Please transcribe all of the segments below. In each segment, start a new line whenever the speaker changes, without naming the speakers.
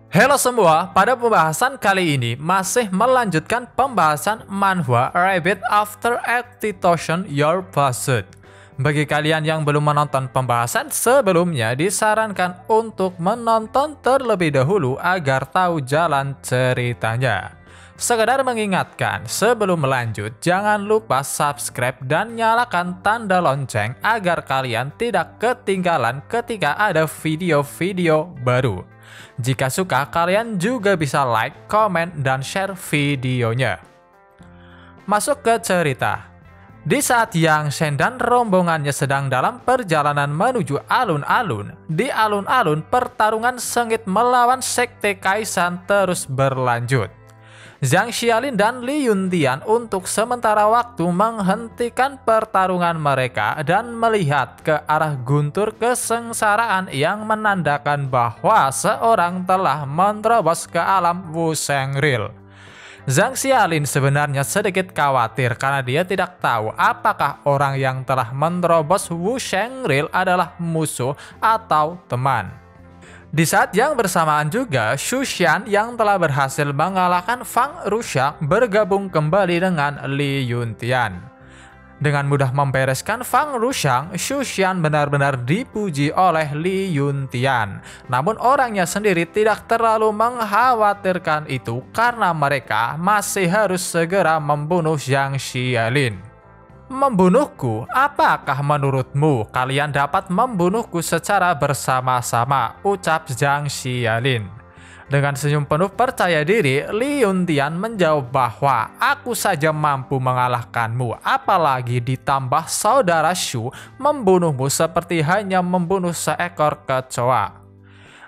Halo semua, pada pembahasan kali ini masih melanjutkan pembahasan manhwa Rabbit After Execution Your Pursuit. Bagi kalian yang belum menonton pembahasan sebelumnya, disarankan untuk menonton terlebih dahulu agar tahu jalan ceritanya. Sekedar mengingatkan, sebelum melanjut, jangan lupa subscribe dan nyalakan tanda lonceng agar kalian tidak ketinggalan ketika ada video-video baru. Jika suka, kalian juga bisa like, komen, dan share videonya. Masuk ke cerita. Di saat Yang Shen dan rombongannya sedang dalam perjalanan menuju alun-alun, di alun-alun pertarungan sengit melawan Sekte Kaisan terus berlanjut. Zhang Xiaolin dan Li Yuntian untuk sementara waktu menghentikan pertarungan mereka dan melihat ke arah guntur kesengsaraan yang menandakan bahwa seorang telah menerobos ke alam Wu Shengril. Zhang Xiaolin sebenarnya sedikit khawatir karena dia tidak tahu apakah orang yang telah menerobos Wu Shengril adalah musuh atau teman. Di saat yang bersamaan juga, Xu Xian yang telah berhasil mengalahkan Fang Ruxiang bergabung kembali dengan Li Yuntian. Dengan mudah membereskan Fang Ruxiang, Xu Xian benar-benar dipuji oleh Li Yuntian. Namun orangnya sendiri tidak terlalu mengkhawatirkan itu karena mereka masih harus segera membunuh Zhang Xiaolin. Membunuhku? Apakah menurutmu kalian dapat membunuhku secara bersama-sama? Ucap Zhang Xiaolin. Dengan senyum penuh percaya diri, Li Yuntian menjawab bahwa aku saja mampu mengalahkanmu, apalagi ditambah saudara Xu membunuhmu seperti hanya membunuh seekor kecoa.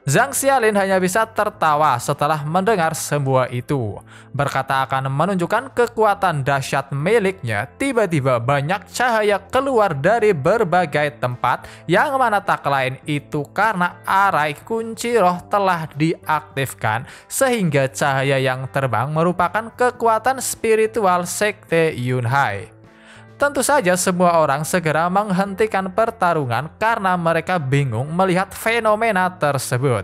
Zhang Xiaolin hanya bisa tertawa setelah mendengar semua itu. Berkata akan menunjukkan kekuatan dahsyat miliknya, tiba-tiba banyak cahaya keluar dari berbagai tempat yang mana tak lain itu karena arai kunci roh telah diaktifkan sehingga cahaya yang terbang merupakan kekuatan spiritual Sekte Yunhai. Tentu saja semua orang segera menghentikan pertarungan karena mereka bingung melihat fenomena tersebut.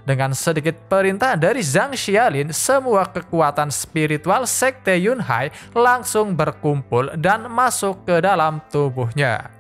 Dengan sedikit perintah dari Zhang Xiaolin, semua kekuatan spiritual Sekte Yunhai langsung berkumpul dan masuk ke dalam tubuhnya.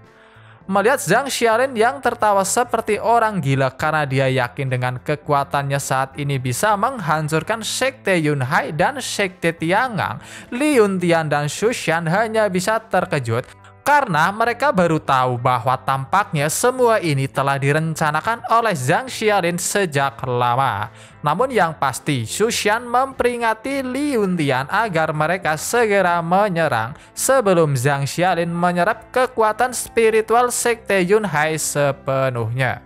Melihat Zhang Xiaolin yang tertawa seperti orang gila karena dia yakin dengan kekuatannya saat ini bisa menghancurkan Sekte Yunhai dan Sekte Tiangang, Li Yuntian dan Xu Xian hanya bisa terkejut karena mereka baru tahu bahwa tampaknya semua ini telah direncanakan oleh Zhang Xiaolin sejak lama. Namun yang pasti, Xu Xian memperingati Li Yuntian agar mereka segera menyerang sebelum Zhang Xiaolin menyerap kekuatan spiritual Sekte Yunhai sepenuhnya.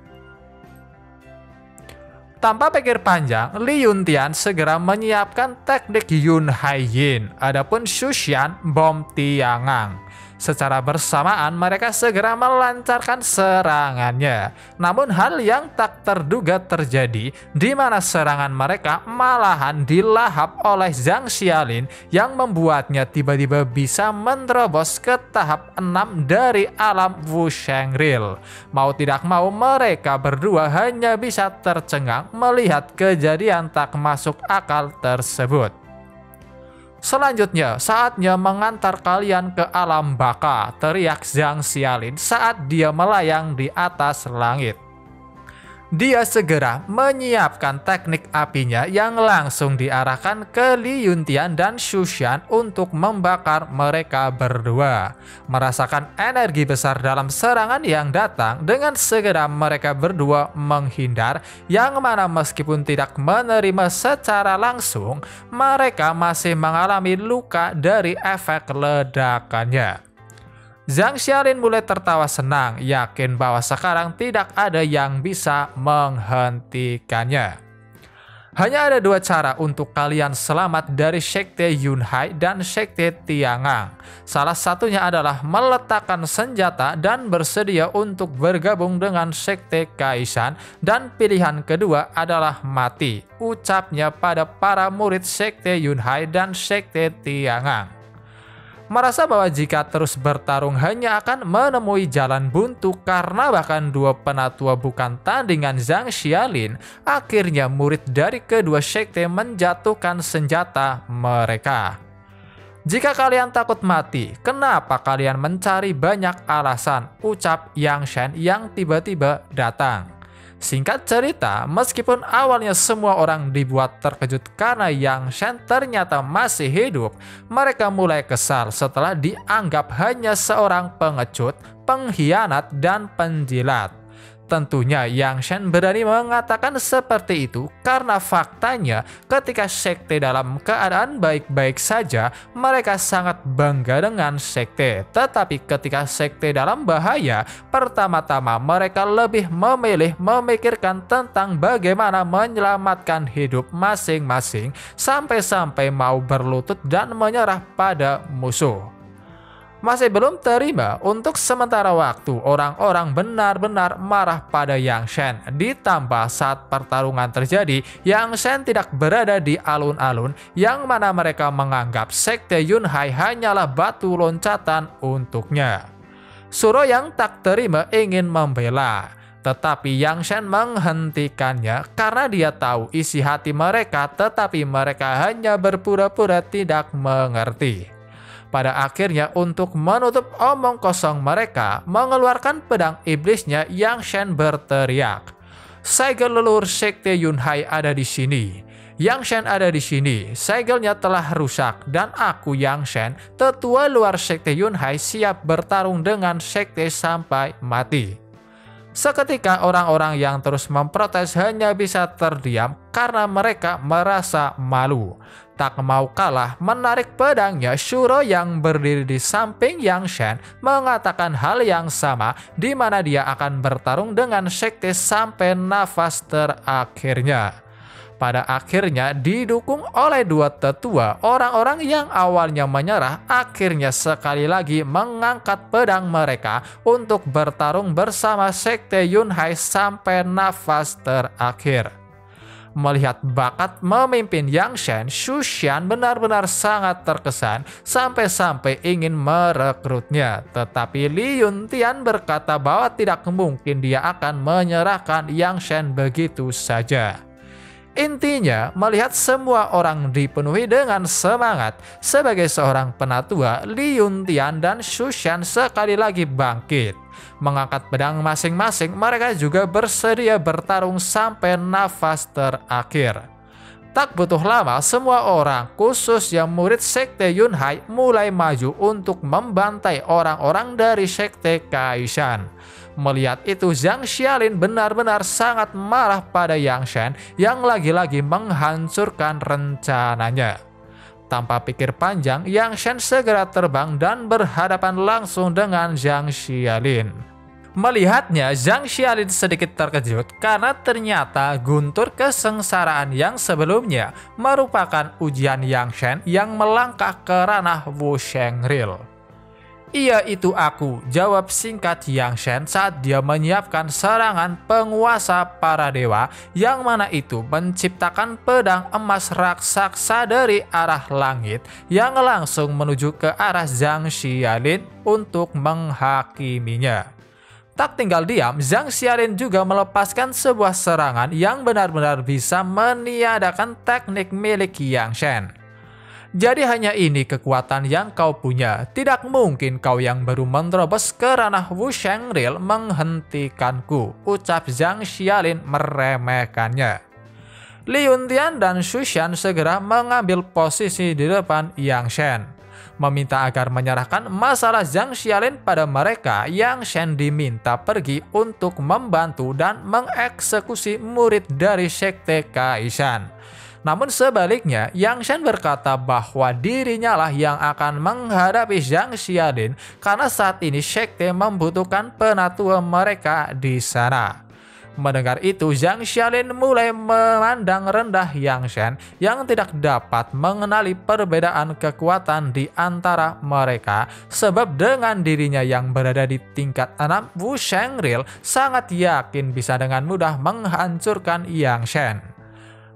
Tanpa pikir panjang, Li Yuntian segera menyiapkan teknik Yunhai Yin, adapun Xu Xian bom Tiangang. Secara bersamaan mereka segera melancarkan serangannya. Namun hal yang tak terduga terjadi di mana serangan mereka malahan dilahap oleh Zhang Xiaolin yang membuatnya tiba-tiba bisa menerobos ke tahap 6 dari alam Wu Shengril. Mau tidak mau mereka berdua hanya bisa tercengang melihat kejadian tak masuk akal tersebut. Selanjutnya, saatnya mengantar kalian ke alam baka, teriak Zhang Xiaolin saat dia melayang di atas langit. Dia segera menyiapkan teknik apinya yang langsung diarahkan ke Li Yuntian dan Xu Xian untuk membakar mereka berdua. Merasakan energi besar dalam serangan yang datang, dengan segera mereka berdua menghindar, yang mana meskipun tidak menerima secara langsung, mereka masih mengalami luka dari efek ledakannya. Zhang Xiaolin mulai tertawa senang, yakin bahwa sekarang tidak ada yang bisa menghentikannya. Hanya ada dua cara untuk kalian selamat dari Sekte Yunhai dan Sekte Tiangang. Salah satunya adalah meletakkan senjata dan bersedia untuk bergabung dengan Sekte Kaisan, dan pilihan kedua adalah mati, ucapnya pada para murid Sekte Yunhai dan Sekte Tiangang. merasa bahwa jika terus bertarung hanya akan menemui jalan buntu karena bahkan dua penatua bukan tandingan Zhang Xialin. Akhirnya murid dari kedua sekte menjatuhkan senjata mereka. "Jika kalian takut mati, kenapa kalian mencari banyak alasan?" ucap Yang Shen yang tiba-tiba datang. Singkat cerita, meskipun awalnya semua orang dibuat terkejut karena Yang Shen ternyata masih hidup, mereka mulai kesal setelah dianggap hanya seorang pengecut, pengkhianat, dan penjilat. Tentunya Yang Shen berani mengatakan seperti itu karena faktanya ketika sekte dalam keadaan baik-baik saja, mereka sangat bangga dengan sekte. Tetapi ketika sekte dalam bahaya, pertama-tama mereka lebih memilih memikirkan tentang bagaimana menyelamatkan hidup masing-masing sampai-sampai mau berlutut dan menyerah pada musuh. Masih belum terima, untuk sementara waktu orang-orang benar-benar marah pada Yang Shen. Ditambah saat pertarungan terjadi, Yang Shen tidak berada di alun-alun yang mana mereka menganggap sekte Yunhai hanyalah batu loncatan untuknya. Suro yang tak terima ingin membela, tetapi Yang Shen menghentikannya karena dia tahu isi hati mereka, tetapi mereka hanya berpura-pura tidak mengerti. Pada akhirnya untuk menutup omong kosong mereka, mengeluarkan pedang iblisnya, Yang Shen berteriak, "Segel leluhur sekte Yunhai ada di sini. Yang Shen ada di sini. Segelnya telah rusak dan aku Yang Shen, tetua luar sekte Yunhai, siap bertarung dengan sekte sampai mati." Seketika orang-orang yang terus memprotes hanya bisa terdiam karena mereka merasa malu. Tak mau kalah menarik pedangnya, Shuro yang berdiri di samping Yang Shen mengatakan hal yang sama, di mana dia akan bertarung dengan sekte sampai nafas terakhirnya. Pada akhirnya didukung oleh dua tetua, orang-orang yang awalnya menyerah akhirnya sekali lagi mengangkat pedang mereka untuk bertarung bersama sekte Yunhai sampai nafas terakhir. Melihat bakat memimpin Yang Shen, Xu Xian benar-benar sangat terkesan sampai-sampai ingin merekrutnya. Tetapi Li Yuntian berkata bahwa tidak mungkin dia akan menyerahkan Yang Shen begitu saja. Intinya, melihat semua orang dipenuhi dengan semangat, sebagai seorang penatua, Li Yuntian dan Xu Xian sekali lagi bangkit. Mengangkat pedang masing-masing, mereka juga bersedia bertarung sampai nafas terakhir. Tak butuh lama, semua orang, khususnya murid sekte Yunhai, mulai maju untuk membantai orang-orang dari sekte Kaishan. Melihat itu, Zhang Xialin benar-benar sangat marah pada Yang Shen yang lagi-lagi menghancurkan rencananya. Tanpa pikir panjang, Yang Shen segera terbang dan berhadapan langsung dengan Zhang Xialin. Melihatnya, Zhang Xialin sedikit terkejut karena ternyata guntur kesengsaraan yang sebelumnya merupakan ujian Yang Shen yang melangkah ke ranah Wu Shengril. "Iya, itu aku," jawab singkat Yang Shen saat dia menyiapkan serangan penguasa para dewa, yang mana itu menciptakan pedang emas raksasa dari arah langit yang langsung menuju ke arah Zhang Xialin untuk menghakiminya. Tak tinggal diam, Zhang Xialin juga melepaskan sebuah serangan yang benar-benar bisa meniadakan teknik milik Yang Shen. "Jadi hanya ini kekuatan yang kau punya. Tidak mungkin kau yang baru menerobos ke ranah Wu Shengril menghentikanku," ucap Zhang Xialin meremehkannya. Li Yuntian dan Xu Xian segera mengambil posisi di depan Yang Shen, meminta agar menyerahkan masalah Zhang Xialin pada mereka. Yang Shen diminta pergi untuk membantu dan mengeksekusi murid dari sekte Kaishan. Namun sebaliknya, Yang Shen berkata bahwa dirinya lah yang akan menghadapi Zhang Xialin karena saat ini sekte membutuhkan penatua mereka di sana. Mendengar itu, Zhang Xialin mulai memandang rendah Yang Shen yang tidak dapat mengenali perbedaan kekuatan di antara mereka, sebab dengan dirinya yang berada di tingkat 6, Wu Shengril sangat yakin bisa dengan mudah menghancurkan Yang Shen.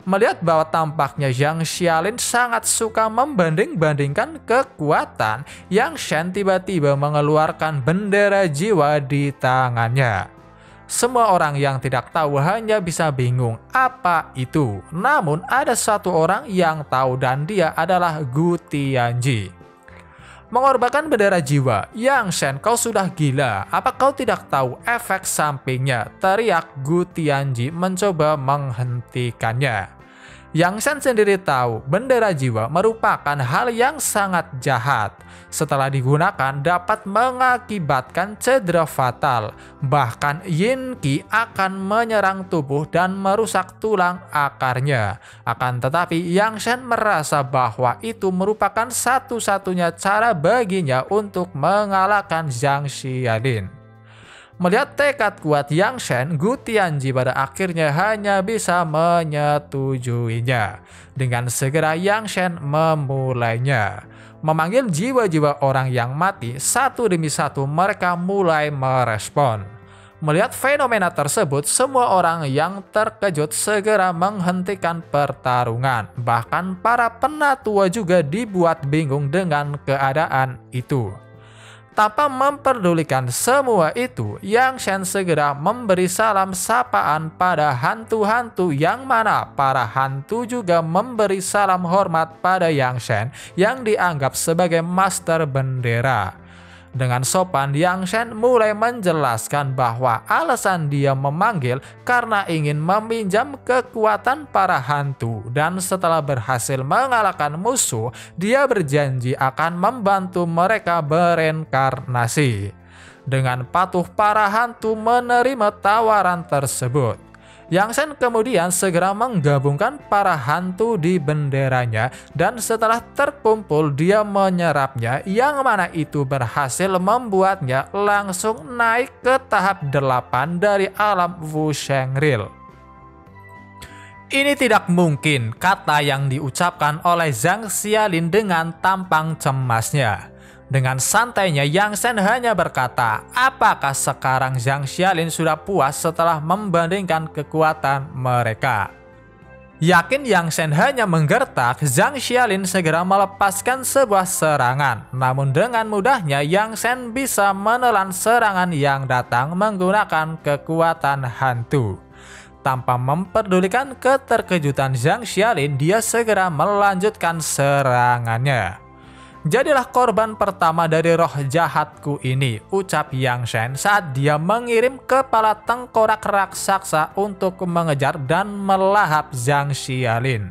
Melihat bahwa tampaknya Zhang Xialin sangat suka membanding-bandingkan kekuatan, Yang Shen tiba-tiba mengeluarkan bendera jiwa di tangannya. Semua orang yang tidak tahu hanya bisa bingung apa itu. Namun ada satu orang yang tahu dan dia adalah Gu Tianji. Mengorbankan bendera jiwa, Yang Shen, kau sudah gila. Apa kau tidak tahu efek sampingnya? Teriak Gu Tianji mencoba menghentikannya. Yang Shen sendiri tahu bendera jiwa merupakan hal yang sangat jahat. Setelah digunakan dapat mengakibatkan cedera fatal. Bahkan Yin Qi akan menyerang tubuh dan merusak tulang akarnya. Akan tetapi Yang Shen merasa bahwa itu merupakan satu-satunya cara baginya untuk mengalahkan Zhang Xialin. Melihat tekad kuat Yang Shen, Gu Tianji pada akhirnya hanya bisa menyetujuinya. Dengan segera Yang Shen memulainya. Memanggil jiwa-jiwa orang yang mati, satu demi satu mereka mulai merespon. Melihat fenomena tersebut, semua orang yang terkejut segera menghentikan pertarungan. Bahkan para penatua juga dibuat bingung dengan keadaan itu. Tanpa memperdulikan semua itu, Yang Shen segera memberi salam sapaan pada hantu-hantu, yang mana para hantu juga memberi salam hormat pada Yang Shen yang dianggap sebagai master bendera. Dengan sopan, Yang Shen mulai menjelaskan bahwa alasan dia memanggil karena ingin meminjam kekuatan para hantu, dan setelah berhasil mengalahkan musuh, dia berjanji akan membantu mereka bereinkarnasi. Dengan patuh, para hantu menerima tawaran tersebut. Yang Shen kemudian segera menggabungkan para hantu di benderanya, dan setelah terkumpul dia menyerapnya, yang mana itu berhasil membuatnya langsung naik ke tahap 8 dari alam Wu Shengril. Ini tidak mungkin, kata yang diucapkan oleh Zhang Xialin dengan tampang cemasnya. Dengan santainya Yang Shen hanya berkata, apakah sekarang Zhang Xialin sudah puas setelah membandingkan kekuatan mereka? Yakin Yang Shen hanya menggertak, Zhang Xialin segera melepaskan sebuah serangan. Namun dengan mudahnya Yang Shen bisa menelan serangan yang datang menggunakan kekuatan hantu. Tanpa memperdulikan keterkejutan Zhang Xialin, dia segera melanjutkan serangannya. Jadilah korban pertama dari roh jahatku ini, ucap Yang Shen saat dia mengirim kepala tengkorak raksasa untuk mengejar dan melahap Zhang Xialin.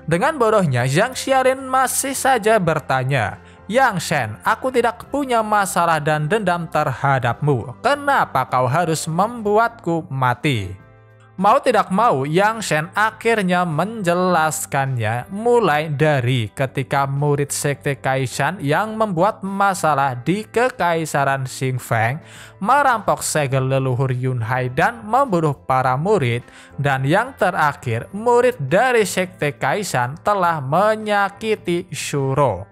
Dengan bodohnya, Zhang Xialin masih saja bertanya, Yang Shen, aku tidak punya masalah dan dendam terhadapmu. Kenapa kau harus membuatku mati? Mau tidak mau, Yang Shen akhirnya menjelaskannya, mulai dari ketika murid sekte Kaishan yang membuat masalah di Kekaisaran Xing Feng, merampok segel leluhur Yunhai dan membunuh para murid, dan yang terakhir, murid dari sekte Kaishan telah menyakiti Shuro.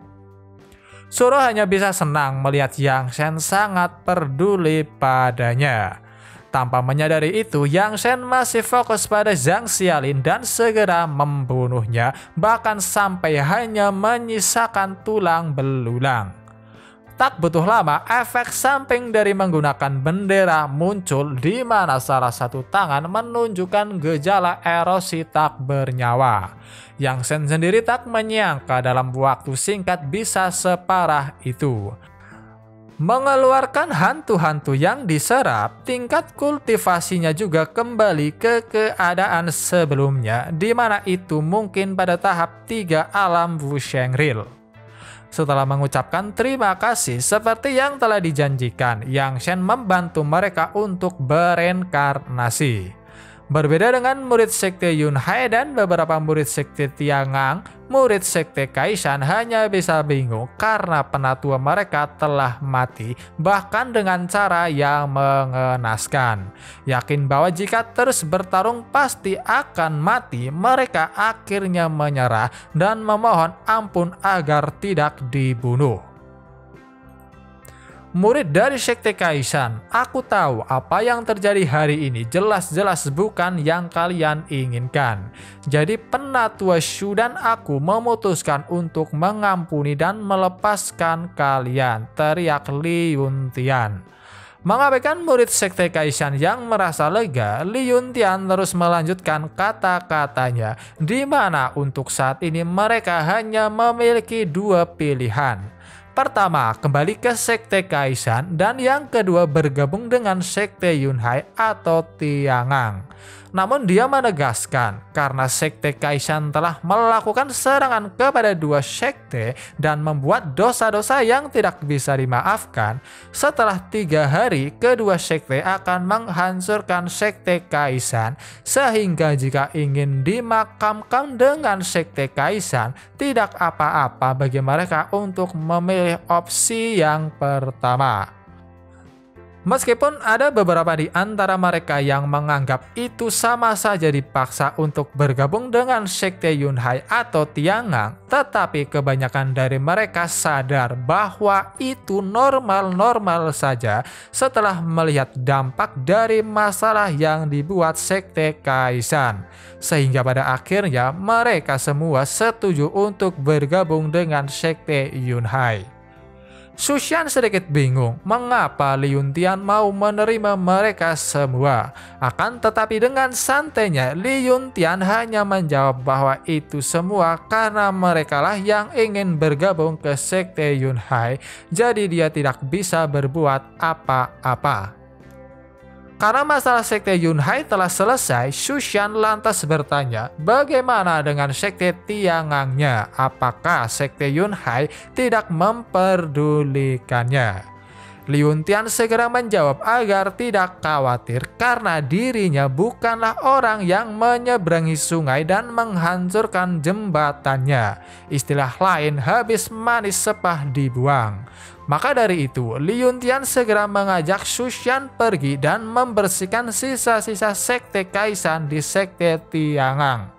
Shuro hanya bisa senang melihat Yang Shen sangat peduli padanya. Tanpa menyadari itu, Yang Shen masih fokus pada Zhang Xialin dan segera membunuhnya, bahkan sampai hanya menyisakan tulang belulang. Tak butuh lama, efek samping dari menggunakan bendera muncul, di mana salah satu tangan menunjukkan gejala erosi tak bernyawa. Yang Shen sendiri tak menyangka dalam waktu singkat bisa separah itu. Mengeluarkan hantu-hantu yang diserap, tingkat kultivasinya juga kembali ke keadaan sebelumnya, di mana itu mungkin pada tahap 3 alam Wu Shengril. Setelah mengucapkan terima kasih seperti yang telah dijanjikan, Yang Shen membantu mereka untuk bereinkarnasi. Berbeda dengan murid sekte Yunhai dan beberapa murid sekte Tiangang, murid sekte Kaishan hanya bisa bingung karena penatua mereka telah mati, bahkan dengan cara yang mengenaskan. Yakin bahwa jika terus bertarung pasti akan mati, mereka akhirnya menyerah dan memohon ampun agar tidak dibunuh. Murid dari Sekte Kaisan, aku tahu apa yang terjadi hari ini jelas-jelas bukan yang kalian inginkan. Jadi Penatua Shu dan aku memutuskan untuk mengampuni dan melepaskan kalian, teriak Li Yuntian. Mengabaikan murid Sekte Kaisan yang merasa lega, Li Yuntian terus melanjutkan kata-katanya, di mana untuk saat ini mereka hanya memiliki dua pilihan. Pertama, kembali ke Sekte Kaisan, dan yang kedua bergabung dengan Sekte Yunhai atau Tiangang. Namun dia menegaskan karena Sekte Kaisan telah melakukan serangan kepada dua sekte dan membuat dosa-dosa yang tidak bisa dimaafkan, setelah 3 hari kedua sekte akan menghancurkan Sekte Kaisan, sehingga jika ingin dimakamkan dengan Sekte Kaisan, tidak apa-apa bagi mereka untuk memilih opsi yang pertama. Meskipun ada beberapa di antara mereka yang menganggap itu sama saja dipaksa untuk bergabung dengan Sekte Yunhai atau Tiangang, tetapi kebanyakan dari mereka sadar bahwa itu normal-normal saja setelah melihat dampak dari masalah yang dibuat Sekte Kaisan. Sehingga pada akhirnya mereka semua setuju untuk bergabung dengan Sekte Yunhai. Su Xian sedikit bingung mengapa Li Yuntian mau menerima mereka semua. Akan tetapi dengan santainya Li Yuntian hanya menjawab bahwa itu semua karena merekalah yang ingin bergabung ke Sekte Yunhai, jadi dia tidak bisa berbuat apa-apa. Karena masalah Sekte Yunhai telah selesai, Su Xian lantas bertanya, bagaimana dengan Sekte Tiangangnya? Apakah Sekte Yunhai tidak memperdulikannya? Li Yuntian segera menjawab agar tidak khawatir karena dirinya bukanlah orang yang menyeberangi sungai dan menghancurkan jembatannya. Istilah lain, habis manis sepah dibuang. Maka dari itu, Li Yuntian segera mengajak Su Xian pergi dan membersihkan sisa-sisa Sekte Kaisan di Sekte Tiangang.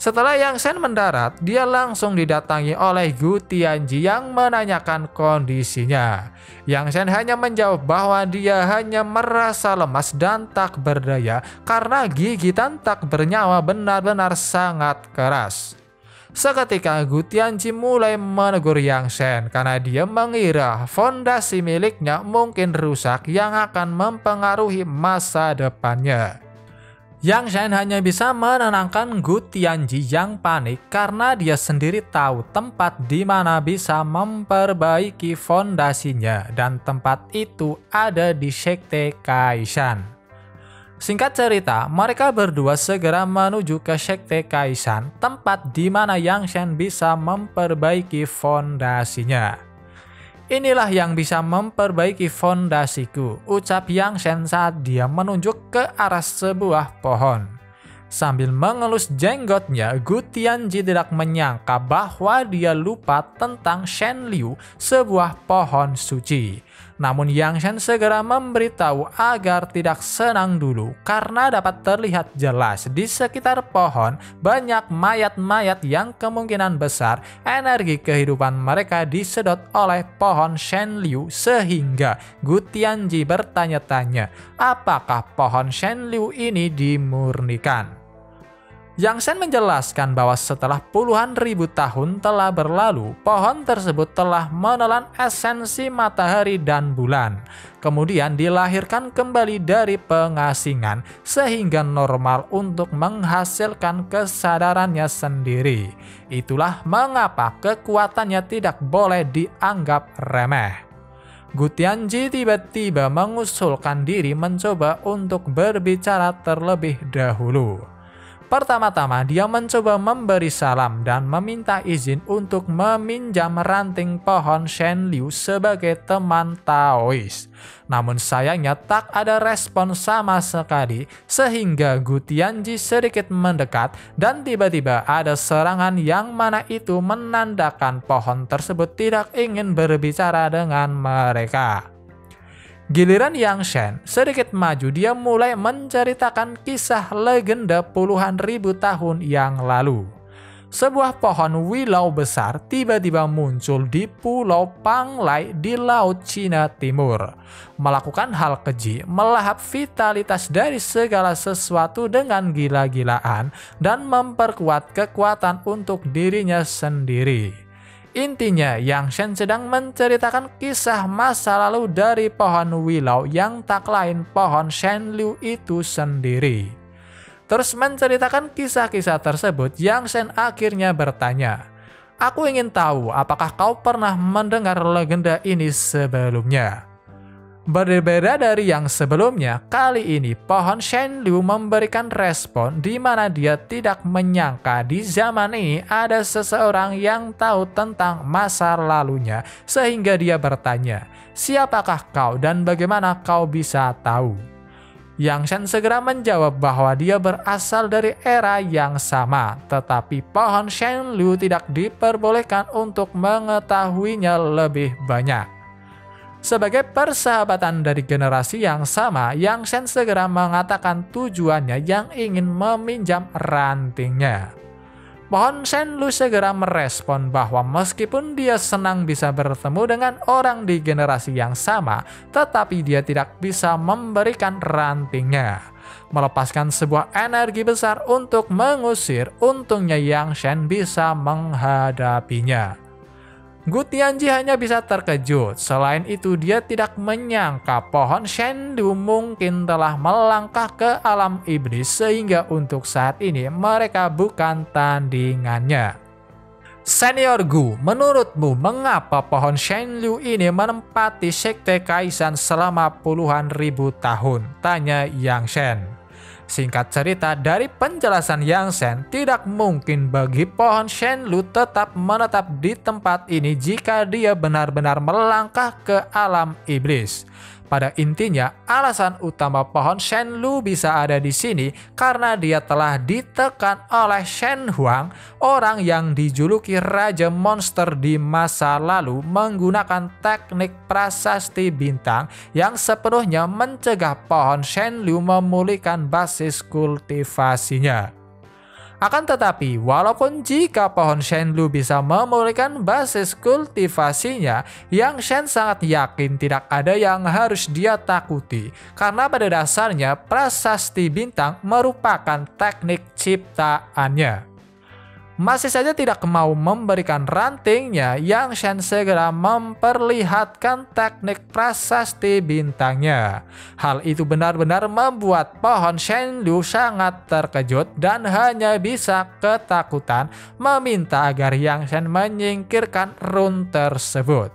Setelah Yang Shen mendarat, dia langsung didatangi oleh Gu Tianji yang menanyakan kondisinya. Yang Shen hanya menjawab bahwa dia hanya merasa lemas dan tak berdaya karena gigitan tak bernyawa benar-benar sangat keras. Seketika Gu Tianji mulai menegur Yang Shen karena dia mengira fondasi miliknya mungkin rusak yang akan mempengaruhi masa depannya. Yang Shen hanya bisa menenangkan Gu Tianji yang panik karena dia sendiri tahu tempat di mana bisa memperbaiki fondasinya, dan tempat itu ada di Sekte Kaisan. Singkat cerita, mereka berdua segera menuju ke Sekte Kaisan, tempat di mana Yang Shen bisa memperbaiki fondasinya. Inilah yang bisa memperbaiki fondasiku, ucap Yang Shen saat dia menunjuk ke arah sebuah pohon. Sambil mengelus jenggotnya, Gu Tianji tidak menyangka bahwa dia lupa tentang Shen Liu, sebuah pohon suci. Namun Yang Shen segera memberitahu agar tidak senang dulu karena dapat terlihat jelas di sekitar pohon banyak mayat-mayat yang kemungkinan besar energi kehidupan mereka disedot oleh pohon Shen Liu, sehingga Gu Tianji bertanya-tanya apakah pohon Shen Liu ini dimurnikan. Yang Shen menjelaskan bahwa setelah puluhan ribu tahun telah berlalu, pohon tersebut telah menelan esensi matahari dan bulan. Kemudian dilahirkan kembali dari pengasingan sehingga normal untuk menghasilkan kesadarannya sendiri. Itulah mengapa kekuatannya tidak boleh dianggap remeh. Gu Tianji tiba-tiba mengusulkan diri mencoba untuk berbicara terlebih dahulu. Pertama-tama dia mencoba memberi salam dan meminta izin untuk meminjam ranting pohon Shen Liu sebagai teman Taois. Namun sayangnya tak ada respon sama sekali, sehingga Gu Tianji sedikit mendekat dan tiba-tiba ada serangan yang mana itu menandakan pohon tersebut tidak ingin berbicara dengan mereka. Giliran Yang Shen sedikit maju, dia mulai menceritakan kisah legenda puluhan ribu tahun yang lalu. sebuah pohon willow besar tiba-tiba muncul di Pulau Panglai di Laut Cina Timur, melakukan hal keji, melahap vitalitas dari segala sesuatu dengan gila-gilaan dan memperkuat kekuatan untuk dirinya sendiri. Intinya, Yang Shen sedang menceritakan kisah masa lalu dari pohon willow yang tak lain pohon Shenliu itu sendiri. Terus menceritakan kisah-kisah tersebut, Yang Shen akhirnya bertanya, "Aku ingin tahu apakah kau pernah mendengar legenda ini sebelumnya?" Berbeda dari yang sebelumnya, kali ini pohon Shenliu memberikan respon di mana dia tidak menyangka di zaman ini ada seseorang yang tahu tentang masa lalunya, sehingga dia bertanya, "Siapakah kau dan bagaimana kau bisa tahu?" Yang Shen segera menjawab bahwa dia berasal dari era yang sama, tetapi pohon Shenliu tidak diperbolehkan untuk mengetahuinya lebih banyak. Sebagai persahabatan dari generasi yang sama, Yang Shen segera mengatakan tujuannya yang ingin meminjam rantingnya. Pohon Shenliu segera merespon bahwa meskipun dia senang bisa bertemu dengan orang di generasi yang sama, tetapi dia tidak bisa memberikan rantingnya. Melepaskan sebuah energi besar untuk mengusir, untungnya Yang Shen bisa menghadapinya. Gu Tianji hanya bisa terkejut. Selain itu, dia tidak menyangka pohon Shenliu mungkin telah melangkah ke alam iblis sehingga untuk saat ini mereka bukan tandingannya. Senior Gu, menurutmu mengapa pohon Shenliu ini menempati sekte Kaisan selama puluhan ribu tahun? Tanya Yang Shen. Singkat cerita, dari penjelasan Yang Shen, tidak mungkin bagi pohon Shenliu tetap menetap di tempat ini jika dia benar-benar melangkah ke alam iblis. Pada intinya, alasan utama pohon Shenliu bisa ada di sini karena dia telah ditekan oleh Shen Huang, orang yang dijuluki Raja Monster di masa lalu menggunakan teknik prasasti bintang yang sepenuhnya mencegah pohon Shenliu memulihkan basis kultivasinya. Akan tetapi, walaupun jika pohon Shenliu bisa memulihkan basis kultivasinya, Yang Shen sangat yakin tidak ada yang harus dia takuti, karena pada dasarnya prasasti bintang merupakan teknik ciptaannya. Masih saja tidak mau memberikan rantingnya, Yang Shen segera memperlihatkan teknik prasasti bintangnya. Hal itu benar-benar membuat pohon Shenliu sangat terkejut dan hanya bisa ketakutan meminta agar Yang Shen menyingkirkan rune tersebut.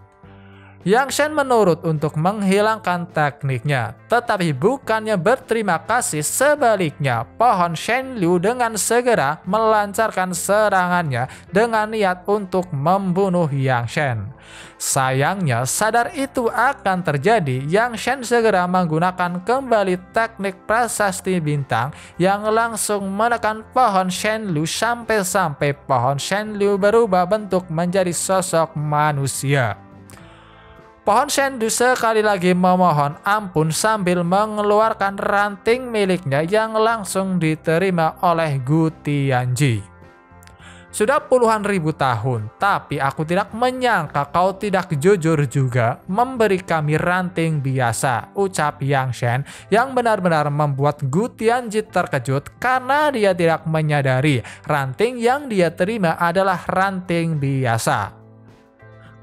Yang Shen menurut untuk menghilangkan tekniknya, tetapi bukannya berterima kasih, sebaliknya pohon Shenliu dengan segera melancarkan serangannya dengan niat untuk membunuh Yang Shen. Sayangnya, sadar itu akan terjadi, Yang Shen segera menggunakan kembali teknik prasasti bintang yang langsung menekan pohon Shenliu sampai pohon Shenliu berubah bentuk menjadi sosok manusia. Pohon Shenliu sekali lagi memohon ampun sambil mengeluarkan ranting miliknya yang langsung diterima oleh Gu Tianji. Sudah puluhan ribu tahun, tapi aku tidak menyangka kau tidak jujur juga memberi kami ranting biasa, ucap Yang Shen yang benar-benar membuat Gu Tianji terkejut karena dia tidak menyadari ranting yang dia terima adalah ranting biasa.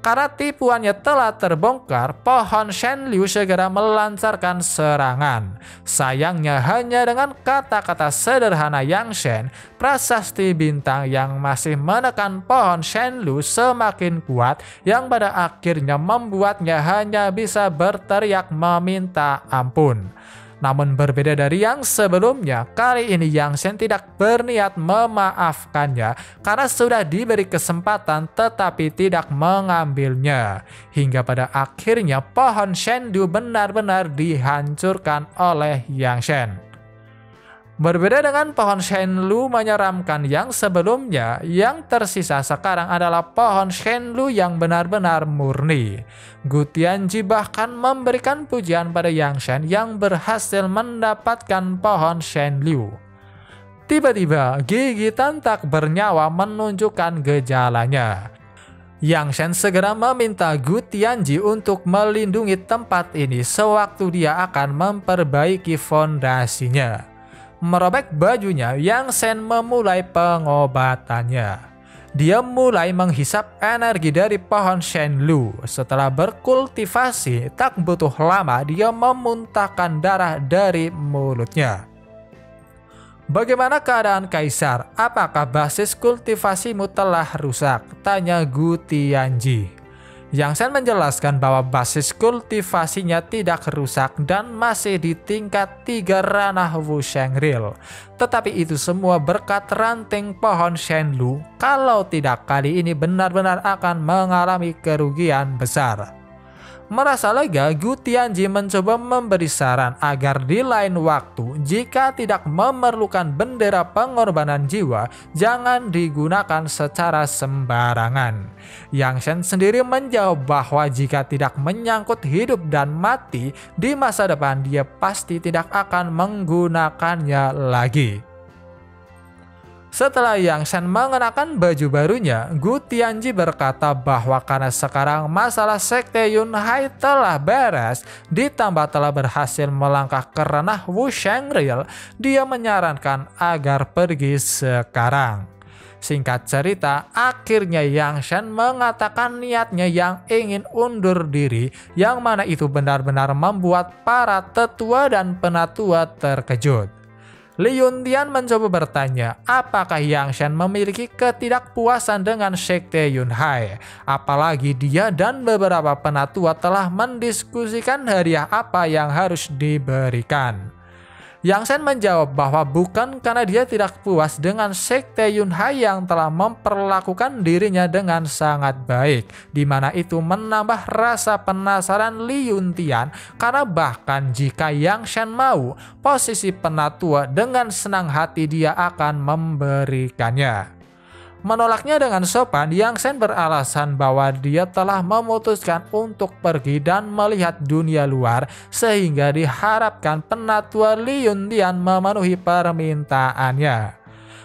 Karena tipuannya telah terbongkar, pohon Shenliu segera melancarkan serangan. Sayangnya hanya dengan kata-kata sederhana Yang Shen, prasasti bintang yang masih menekan pohon Shenliu semakin kuat yang pada akhirnya membuatnya hanya bisa berteriak meminta ampun. Namun berbeda dari yang sebelumnya, kali ini Yang Shen tidak berniat memaafkannya karena sudah diberi kesempatan tetapi tidak mengambilnya. Hingga pada akhirnya pohon Shenliu benar-benar dihancurkan oleh Yang Shen. Berbeda dengan pohon Shenliu menyeramkan yang sebelumnya, yang tersisa sekarang adalah pohon Shenliu yang benar-benar murni. Gu Tianji bahkan memberikan pujian pada Yang Shen yang berhasil mendapatkan pohon Shenliu. Tiba-tiba gigitan tak bernyawa menunjukkan gejalanya. Yang Shen segera meminta Gu Tianji untuk melindungi tempat ini sewaktu dia akan memperbaiki fondasinya. Merobek bajunya, Yang Shen memulai pengobatannya. Dia mulai menghisap energi dari pohon Shenlu. Setelah berkultivasi, tak butuh lama dia memuntahkan darah dari mulutnya. Bagaimana keadaan Kaisar? Apakah basis kultivasimu telah rusak? Tanya Gu Tianji. Yang Shen menjelaskan bahwa basis kultivasinya tidak rusak dan masih di tingkat 3 ranah Wu Shengril. Tetapi itu semua berkat ranting pohon Shenlu. Kalau tidak, kali ini benar-benar akan mengalami kerugian besar. Merasa lega, Gu Tianji mencoba memberi saran agar di lain waktu, jika tidak memerlukan bendera pengorbanan jiwa, jangan digunakan secara sembarangan. Yang Shen sendiri menjawab bahwa jika tidak menyangkut hidup dan mati, di masa depan dia pasti tidak akan menggunakannya lagi. Setelah Yang Shen mengenakan baju barunya, Gu Tianji berkata bahwa karena sekarang masalah Sekte Yunhai telah beres, ditambah telah berhasil melangkah ke ranah Wu Shengril, dia menyarankan agar pergi sekarang. Singkat cerita, akhirnya Yang Shen mengatakan niatnya yang ingin undur diri, yang mana itu benar-benar membuat para tetua dan penatua terkejut. Li Yuntian mencoba bertanya, apakah Yang Shen memiliki ketidakpuasan dengan Sekte Yunhai? Apalagi dia dan beberapa penatua telah mendiskusikan hadiah apa yang harus diberikan. Yang Shen menjawab bahwa bukan karena dia tidak puas dengan Sekte Yunhai yang telah memperlakukan dirinya dengan sangat baik, di mana itu menambah rasa penasaran Li Yuntian, karena bahkan jika Yang Shen mau, posisi penatua dengan senang hati dia akan memberikannya. Menolaknya dengan sopan, Yang Shen beralasan bahwa dia telah memutuskan untuk pergi dan melihat dunia luar, sehingga diharapkan penatua Li Yuntian memenuhi permintaannya.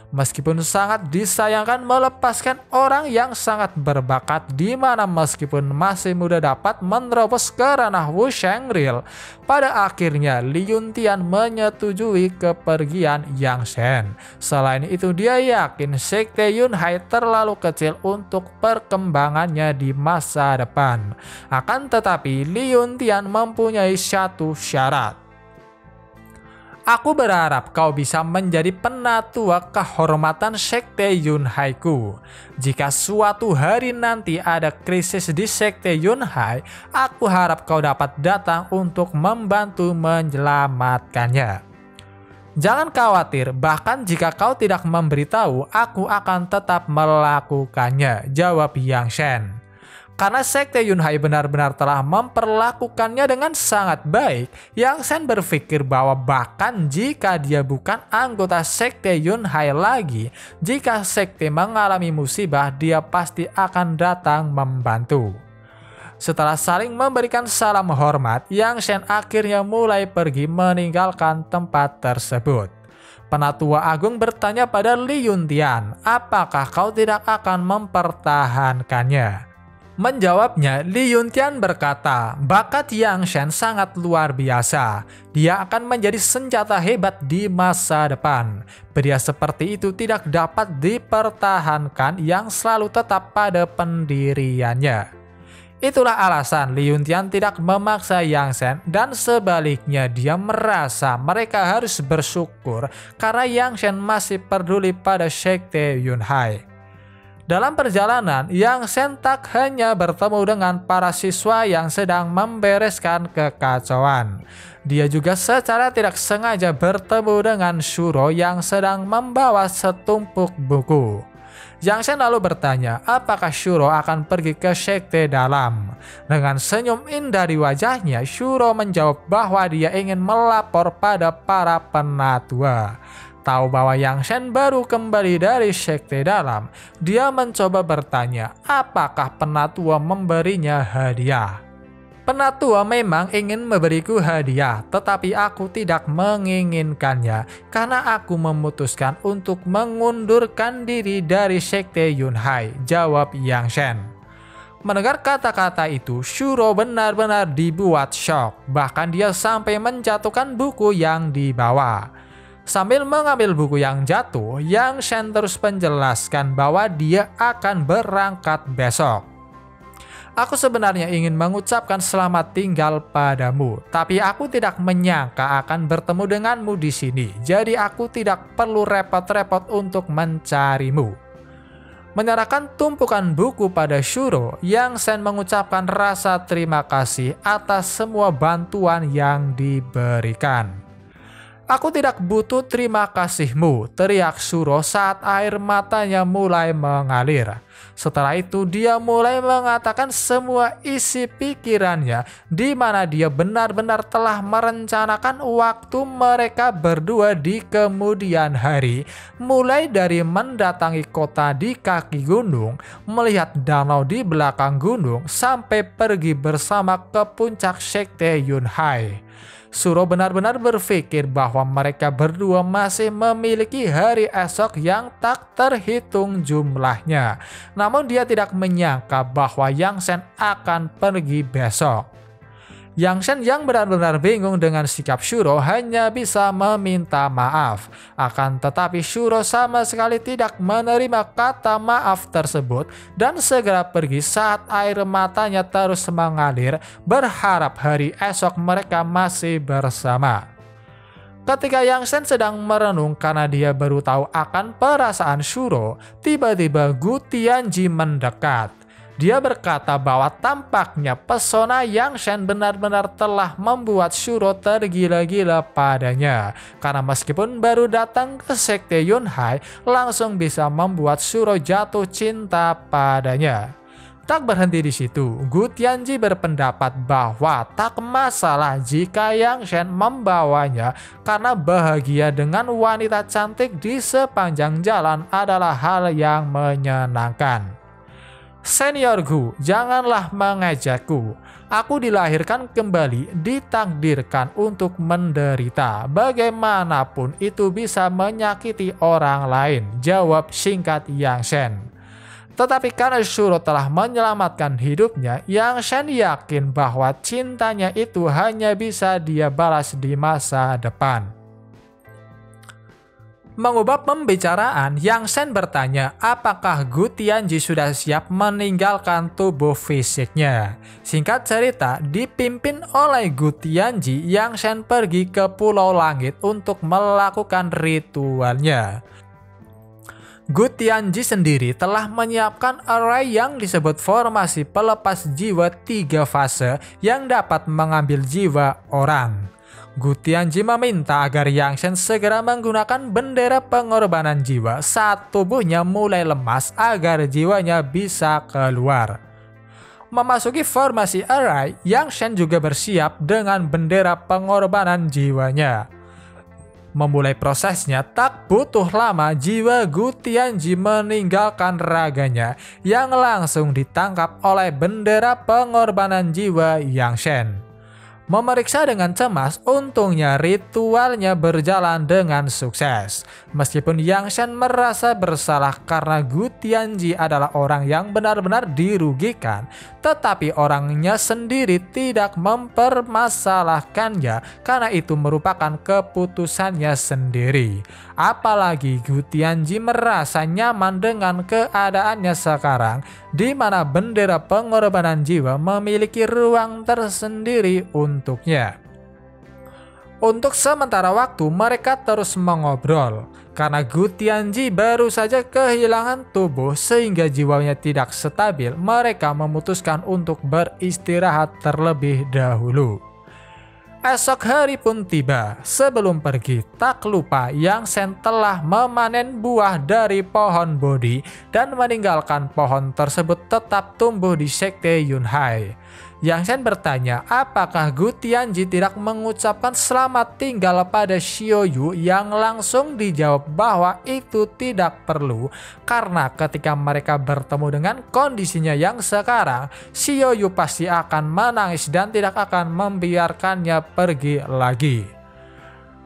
Meskipun sangat disayangkan melepaskan orang yang sangat berbakat, di mana meskipun masih muda dapat menerobos ke ranah Wu Shengril, pada akhirnya Li Yuntian menyetujui kepergian Yang Shen. Selain itu, dia yakin Sekte Yunhai terlalu kecil untuk perkembangannya di masa depan. Akan tetapi, Li Yuntian mempunyai satu syarat. Aku berharap kau bisa menjadi penatua kehormatan Sekte Yunhai-ku. Jika suatu hari nanti ada krisis di Sekte Yunhai, aku harap kau dapat datang untuk membantu menyelamatkannya. Jangan khawatir, bahkan jika kau tidak memberitahu, aku akan tetap melakukannya, jawab Yang Shen. Karena Sekte Yunhai benar-benar telah memperlakukannya dengan sangat baik, Yang Shen berpikir bahwa bahkan jika dia bukan anggota Sekte Yunhai lagi, jika Sekte mengalami musibah, dia pasti akan datang membantu. Setelah saling memberikan salam hormat, Yang Shen akhirnya mulai pergi meninggalkan tempat tersebut. Penatua Agung bertanya pada Li Yuntian, apakah kau tidak akan mempertahankannya? Menjawabnya, Li Yuntian berkata, bakat Yang Shen sangat luar biasa. Dia akan menjadi senjata hebat di masa depan. Pria seperti itu tidak dapat dipertahankan yang selalu tetap pada pendiriannya. Itulah alasan Li Yuntian tidak memaksa Yang Shen, dan sebaliknya dia merasa mereka harus bersyukur karena Yang Shen masih peduli pada Sekte Yunhai. Dalam perjalanan, Yang Shen tak hanya bertemu dengan para siswa yang sedang membereskan kekacauan. Dia juga secara tidak sengaja bertemu dengan Shuro yang sedang membawa setumpuk buku. Yang Shen lalu bertanya, apakah Shuro akan pergi ke Sekte Dalam? Dengan senyum indah di wajahnya, Shuro menjawab bahwa dia ingin melapor pada para penatua. Tahu bahwa Yang Shen baru kembali dari Sekte Dalam, dia mencoba bertanya apakah penatua memberinya hadiah. Penatua memang ingin memberiku hadiah, tetapi aku tidak menginginkannya karena aku memutuskan untuk mengundurkan diri dari Sekte Yunhai, jawab Yang Shen. Mendengar kata-kata itu, Shuro benar-benar dibuat shock, bahkan dia sampai menjatuhkan buku yang dibawa. Sambil mengambil buku yang jatuh, Yang Shen terus menjelaskan bahwa dia akan berangkat besok. Aku sebenarnya ingin mengucapkan selamat tinggal padamu, tapi aku tidak menyangka akan bertemu denganmu di sini, jadi aku tidak perlu repot-repot untuk mencarimu. Menyerahkan tumpukan buku pada Shuro, Yang Shen mengucapkan rasa terima kasih atas semua bantuan yang diberikan. Aku tidak butuh terima kasihmu, teriak Shuro saat air matanya mulai mengalir. Setelah itu dia mulai mengatakan semua isi pikirannya, di mana dia benar-benar telah merencanakan waktu mereka berdua di kemudian hari, mulai dari mendatangi kota di kaki gunung, melihat danau di belakang gunung, sampai pergi bersama ke puncak Sekte Yunhai. Shuro benar-benar berpikir bahwa mereka berdua masih memiliki hari esok yang tak terhitung jumlahnya. Namun dia tidak menyangka bahwa Yang Shen akan pergi besok. Yang Shen yang benar-benar bingung dengan sikap Shuro hanya bisa meminta maaf. Akan tetapi Shuro sama sekali tidak menerima kata maaf tersebut dan segera pergi saat air matanya terus mengalir, berharap hari esok mereka masih bersama. Ketika Yang Shen sedang merenung karena dia baru tahu akan perasaan Shuro, tiba-tiba Gu Tianji mendekat. Dia berkata bahwa tampaknya pesona Yang Shen benar-benar telah membuat Shuro tergila-gila padanya. Karena meskipun baru datang ke Sekte Yunhai, langsung bisa membuat Shuro jatuh cinta padanya. Tak berhenti di situ, Gu Tianji berpendapat bahwa tak masalah jika Yang Shen membawanya karena bahagia dengan wanita cantik di sepanjang jalan adalah hal yang menyenangkan. Senior Gu, janganlah mengejakku. Aku dilahirkan kembali, ditakdirkan untuk menderita. Bagaimanapun itu bisa menyakiti orang lain, jawab singkat Yang Shen. Tetapi karena Shuro telah menyelamatkan hidupnya, Yang Shen yakin bahwa cintanya itu hanya bisa dia balas di masa depan. Mengubah pembicaraan, Yang Shen bertanya apakah Gu Tianji sudah siap meninggalkan tubuh fisiknya. Singkat cerita, dipimpin oleh Gu Tianji, Yang Shen pergi ke Pulau Langit untuk melakukan ritualnya. Gu Tianji sendiri telah menyiapkan array yang disebut formasi pelepas jiwa 3 fase yang dapat mengambil jiwa orang. Gu Tianji meminta agar Yang Shen segera menggunakan bendera pengorbanan jiwa saat tubuhnya mulai lemas agar jiwanya bisa keluar. Memasuki formasi array, Yang Shen juga bersiap dengan bendera pengorbanan jiwanya. Memulai prosesnya tak butuh lama, jiwa Gu Tianji meninggalkan raganya yang langsung ditangkap oleh bendera pengorbanan jiwa Yang Shen. Memeriksa dengan cemas, untungnya ritualnya berjalan dengan sukses. Meskipun Yang Shen merasa bersalah karena Gu Tianji adalah orang yang benar-benar dirugikan, tetapi orangnya sendiri tidak mempermasalahkannya karena itu merupakan keputusannya sendiri. Apalagi Gu Tianji merasa nyaman dengan keadaannya sekarang, di mana bendera pengorbanan jiwa memiliki ruang tersendiri untuknya. Untuk sementara waktu mereka terus mengobrol, karena Gu Tianji baru saja kehilangan tubuh sehingga jiwanya tidak stabil. Mereka memutuskan untuk beristirahat terlebih dahulu. Esok hari pun tiba. Sebelum pergi, tak lupa Yang Shen telah memanen buah dari pohon Bodhi dan meninggalkan pohon tersebut tetap tumbuh di Sekte Yunhai. Yang Shen bertanya apakah Gu Tianji tidak mengucapkan selamat tinggal pada Xiao Yu, yang langsung dijawab bahwa itu tidak perlu karena ketika mereka bertemu dengan kondisinya yang sekarang, Xiao Yu pasti akan menangis dan tidak akan membiarkannya pergi lagi.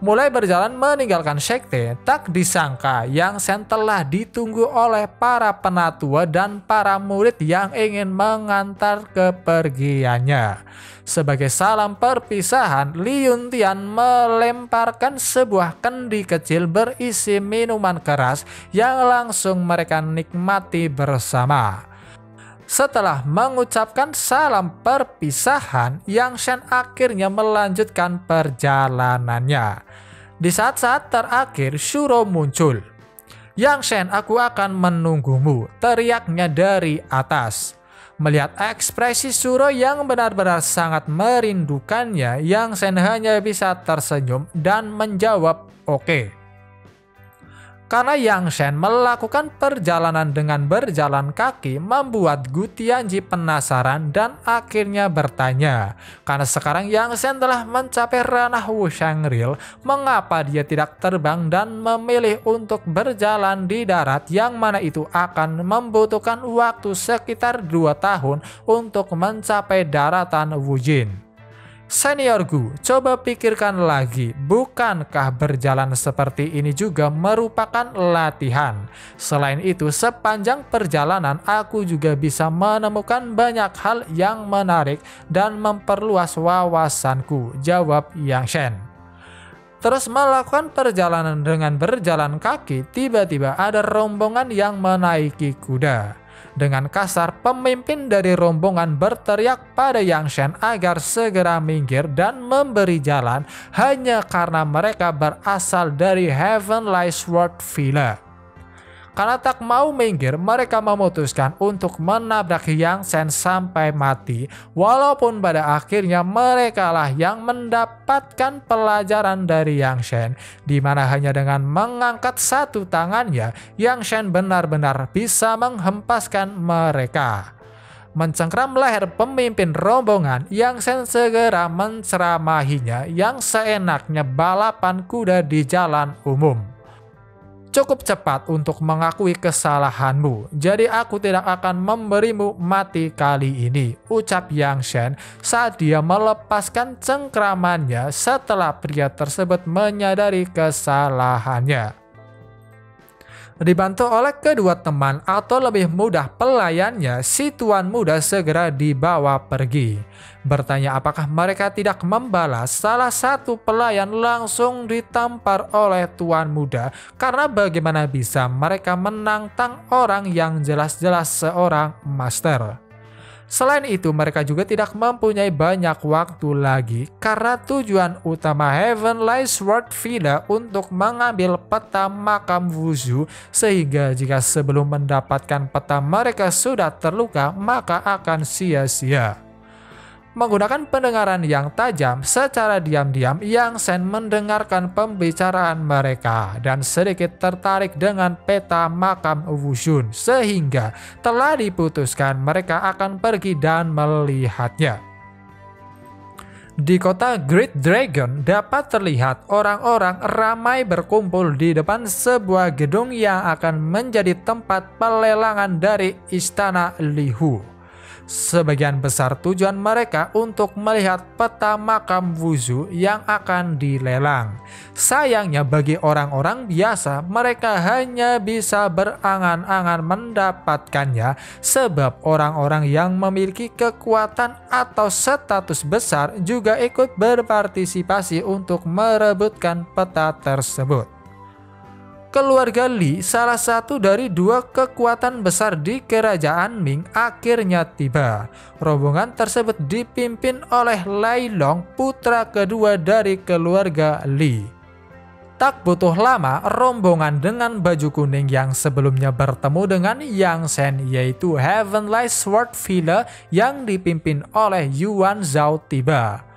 Mulai berjalan meninggalkan sekte, tak disangka Yang Shen telah ditunggu oleh para penatua dan para murid yang ingin mengantar kepergiannya. Sebagai salam perpisahan, Li Yuntian melemparkan sebuah kendi kecil berisi minuman keras yang langsung mereka nikmati bersama. Setelah mengucapkan salam perpisahan, Yang Shen akhirnya melanjutkan perjalanannya. Di saat-saat terakhir, Shuro muncul. "Yang Shen, aku akan menunggumu," teriaknya dari atas. Melihat ekspresi Shuro yang benar-benar sangat merindukannya, Yang Shen hanya bisa tersenyum dan menjawab oke. Karena Yang Shen melakukan perjalanan dengan berjalan kaki membuat Gu Tianji penasaran dan akhirnya bertanya, karena sekarang Yang Shen telah mencapai ranah Wu Shangril, mengapa dia tidak terbang dan memilih untuk berjalan di darat, yang mana itu akan membutuhkan waktu sekitar 2 tahun untuk mencapai daratan Wujin. Senior Gu, coba pikirkan lagi, bukankah berjalan seperti ini juga merupakan latihan? Selain itu, sepanjang perjalanan aku juga bisa menemukan banyak hal yang menarik dan memperluas wawasanku, jawab Yang Shen. Terus melakukan perjalanan dengan berjalan kaki, tiba-tiba ada rombongan yang menaiki kuda. Dengan kasar, pemimpin dari rombongan berteriak pada Yang Shen agar segera minggir dan memberi jalan hanya karena mereka berasal dari Heavenly Sword Villa. Karena tak mau minggir, mereka memutuskan untuk menabrak Yang Shen sampai mati, walaupun pada akhirnya mereka lah yang mendapatkan pelajaran dari Yang Shen, di mana hanya dengan mengangkat satu tangannya, Yang Shen benar-benar bisa menghempaskan mereka. Mencengkram leher pemimpin rombongan, Yang Shen segera menceramahinya yang seenaknya balapan kuda di jalan umum. "Cukup cepat untuk mengakui kesalahanmu, jadi aku tidak akan memberimu mati kali ini," ucap Yang Shen saat dia melepaskan cengkramannya setelah pria tersebut menyadari kesalahannya. Dibantu oleh kedua teman atau lebih mudah pelayannya, si tuan muda segera dibawa pergi. Bertanya apakah mereka tidak membalas, salah satu pelayan langsung ditampar oleh tuan muda karena bagaimana bisa mereka menantang orang yang jelas-jelas seorang master. Selain itu, mereka juga tidak mempunyai banyak waktu lagi karena tujuan utama Heavenly Sword Villa untuk mengambil peta makam Wuzu, sehingga jika sebelum mendapatkan peta mereka sudah terluka, maka akan sia-sia. Menggunakan pendengaran yang tajam, secara diam-diam Yang Shen mendengarkan pembicaraan mereka dan sedikit tertarik dengan peta makam Wushun, sehingga telah diputuskan mereka akan pergi dan melihatnya. Di kota Great Dragon dapat terlihat orang-orang ramai berkumpul di depan sebuah gedung yang akan menjadi tempat pelelangan dari Istana Lihu. Sebagian besar tujuan mereka untuk melihat peta makam Wuzu yang akan dilelang. Sayangnya bagi orang-orang biasa, mereka hanya bisa berangan-angan mendapatkannya sebab orang-orang yang memiliki kekuatan atau status besar juga ikut berpartisipasi untuk merebutkan peta tersebut. Keluarga Li, salah satu dari 2 kekuatan besar di kerajaan Ming, akhirnya tiba. Rombongan tersebut dipimpin oleh Lai Long, putra kedua dari keluarga Li. Tak butuh lama, rombongan dengan baju kuning yang sebelumnya bertemu dengan Yang Shen, yaitu Heavenly Sword Villa yang dipimpin oleh Yuan Zhao, tiba.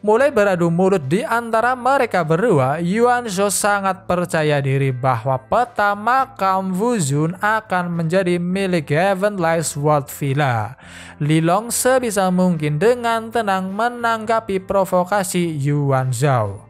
Mulai beradu mulut di antara mereka berdua, Yuan Shou sangat percaya diri bahwa peta makam Wu Zun akan menjadi milik Heavenly Sword Villa. Li Long sebisa mungkin dengan tenang menanggapi provokasi Yuan Shou.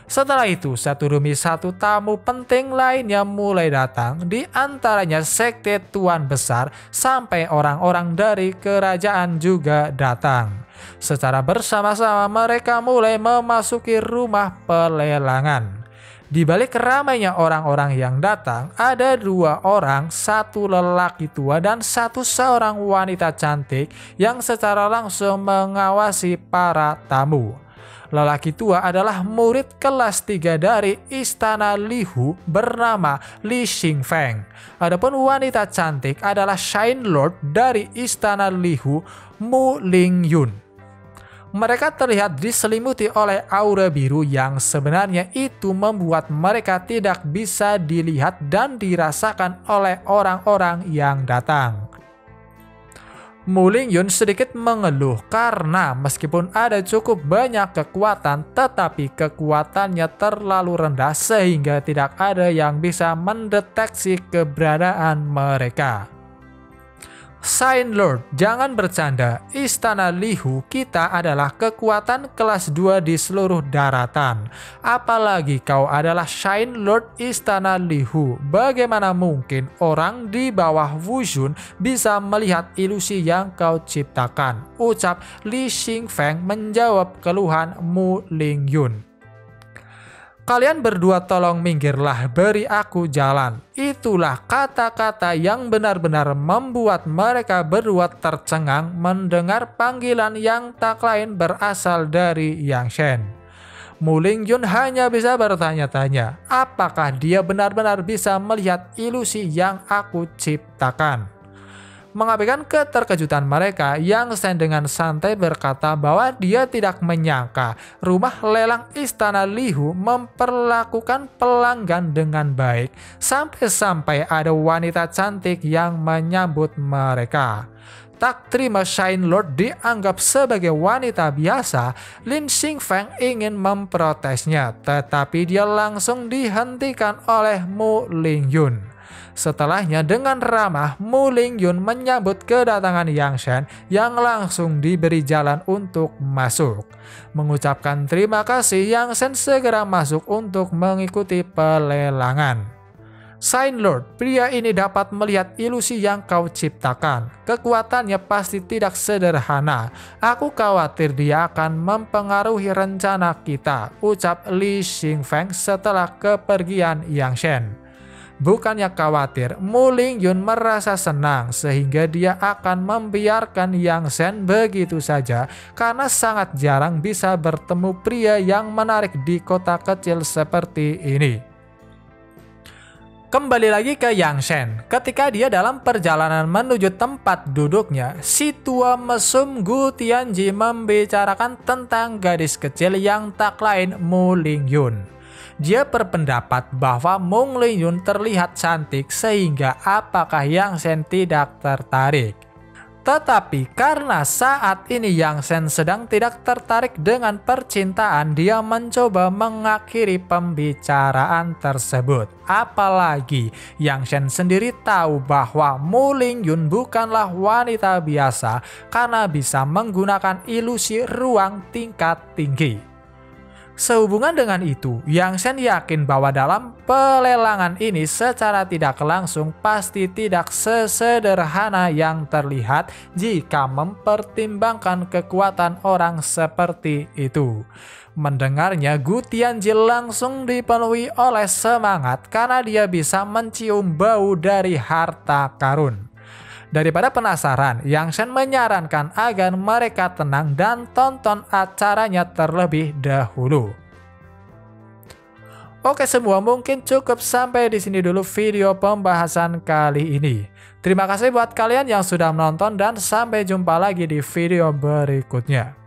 Setelah itu, satu demi satu tamu penting lainnya mulai datang, di antaranya sekte Tuan Besar sampai orang-orang dari kerajaan juga datang. Secara bersama-sama mereka mulai memasuki rumah pelelangan. Di balik ramainya orang-orang yang datang, ada dua orang, satu lelaki tua dan satu seorang wanita cantik yang secara langsung mengawasi para tamu. Lelaki tua adalah murid kelas 3 dari Istana Lihu bernama Li Xingfeng. Adapun wanita cantik adalah Shrine Lord dari Istana Lihu, Mu Lingyun. Mereka terlihat diselimuti oleh aura biru yang sebenarnya itu membuat mereka tidak bisa dilihat dan dirasakan oleh orang-orang yang datang. Mu Lingyun sedikit mengeluh karena meskipun ada cukup banyak kekuatan, tetapi kekuatannya terlalu rendah sehingga tidak ada yang bisa mendeteksi keberadaan mereka. Shrine Lord, jangan bercanda. Istana Lihu kita adalah kekuatan kelas 2 di seluruh daratan. Apalagi kau adalah Shrine Lord Istana Lihu. Bagaimana mungkin orang di bawah Wu Zun bisa melihat ilusi yang kau ciptakan? Ucap Li Xingfeng menjawab keluhan Mu Lingyun. Kalian berdua tolong minggirlah, beri aku jalan. Itulah kata-kata yang benar-benar membuat mereka berdua tercengang mendengar panggilan yang tak lain berasal dari Yang Shen. Mu Lingyun hanya bisa bertanya-tanya, apakah dia benar-benar bisa melihat ilusi yang aku ciptakan? Mengabaikan keterkejutan mereka, Yang Shen dengan santai berkata bahwa dia tidak menyangka rumah lelang Istana Lihu memperlakukan pelanggan dengan baik, sampai-sampai ada wanita cantik yang menyambut mereka. Tak terima Shrine Lord dianggap sebagai wanita biasa, Li Xingfeng ingin memprotesnya, tetapi dia langsung dihentikan oleh Mu Lingyun. Setelahnya dengan ramah, Mu Lingyun menyambut kedatangan Yang Shen yang langsung diberi jalan untuk masuk. Mengucapkan terima kasih, Yang Shen segera masuk untuk mengikuti pelelangan. Shrine Lord, pria ini dapat melihat ilusi yang kau ciptakan. Kekuatannya pasti tidak sederhana. Aku khawatir dia akan mempengaruhi rencana kita, ucap Li Xingfeng setelah kepergian Yang Shen. Bukannya khawatir, Mu Lingyun merasa senang sehingga dia akan membiarkan Yang Shen begitu saja karena sangat jarang bisa bertemu pria yang menarik di kota kecil seperti ini. Kembali lagi ke Yang Shen. Ketika dia dalam perjalanan menuju tempat duduknya, si tua mesum Gu Tianji membicarakan tentang gadis kecil yang tak lain Mu Lingyun. Dia berpendapat bahwa Mu Lingyun terlihat cantik sehingga apakah Yang Shen tidak tertarik. Tetapi karena saat ini Yang Shen sedang tidak tertarik dengan percintaan, dia mencoba mengakhiri pembicaraan tersebut. Apalagi Yang Shen sendiri tahu bahwa Mu Lingyun bukanlah wanita biasa karena bisa menggunakan ilusi ruang tingkat tinggi. Sehubungan dengan itu, Yang Shen yakin bahwa dalam pelelangan ini secara tidak langsung pasti tidak sesederhana yang terlihat jika mempertimbangkan kekuatan orang seperti itu. Mendengarnya, Gu Tianji langsung dipenuhi oleh semangat karena dia bisa mencium bau dari harta karun. Daripada penasaran, Yang Shen menyarankan agar mereka tenang dan tonton acaranya terlebih dahulu. Oke semua, mungkin cukup sampai di sini dulu video pembahasan kali ini. Terima kasih buat kalian yang sudah menonton dan sampai jumpa lagi di video berikutnya.